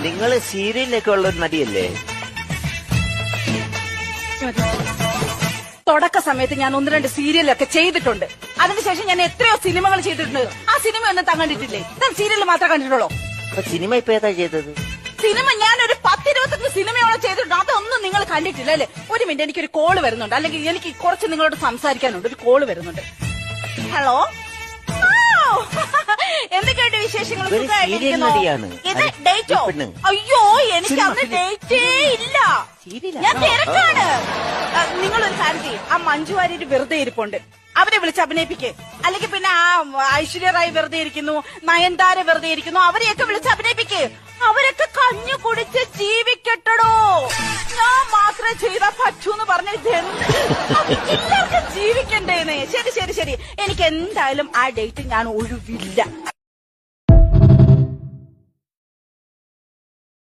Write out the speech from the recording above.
നിങ്ങള് സീരിയലിലൊക്കെ ഉള്ള ഒരു നടിയല്ലേ? തുടക്ക സമയത്ത് ഞാൻ 1-2 സീരിയലൊക്കെ ചെയ്തിട്ടുണ്ട്. അതിനുശേഷം ഞാൻ എത്രയോ സിനിമകൾ ചെയ്തിട്ടുണ്ട്. ആ സിനിമ ഒന്നും കണ്ടിട്ടില്ലേ? ഞാൻ സീരിയൽ മാത്രമേ കണ്ടിട്ടുള്ളൂ. സിനിമ ഇപ്പൊ ഏതാ ചെയ്തത്? സിനിമ ഞാനൊരു 10-25 സിനിമയോളം ചെയ്തിട്ടുണ്ട്. അതൊന്നും നിങ്ങൾ കണ്ടിട്ടില്ല അല്ലേ? ഒരു മിനിറ്റ്, എനിക്കൊരു കോള് വരുന്നുണ്ട്. അല്ലെങ്കിൽ എനിക്ക് കുറച്ച് നിങ്ങളോട് സംസാരിക്കാനുണ്ട്. ഒരു കോള് വരുന്നുണ്ട്. ഹലോ, എന്തൊക്കെയുണ്ട് വിശേഷങ്ങൾ? ഇത് ഡേറ്റോ? അയ്യോ, എനിക്ക് അന്ന് ഡേറ്റേ ഇല്ല. ഞാൻ തിരക്കാണ്. നിങ്ങളൊരു കാര്യം ചെയ്യും, ആ മഞ്ജു വാര്യർ വെറുതെ ഇരിപ്പുണ്ട്, അവരെ വിളിച്ച് അഭിനയിപ്പിക്കേ. അല്ലെങ്കിൽ പിന്നെ ആ ഐശ്വര്യ റായ് വെറുതെ ഇരിക്കുന്നു, നയൻതാര വെറുതെ ഇരിക്കുന്നു, അവരെയൊക്കെ വിളിച്ച് അഭിനയിപ്പിക്കേ. അവരൊക്കെ കഞ്ഞു കുടിച്ച് ജീവിക്കട്ടോ. ഞാൻ മാത്രമേ ചെയ്താൽ പറ്റൂന്ന് പറഞ്ഞ എല്ലാവർക്കും ജീവിക്കണ്ടേന്ന്. ശരി ശരി ശരി, എനിക്ക് എന്തായാലും ആ ഡേറ്റ് ഞാൻ ഒഴിവില്ല.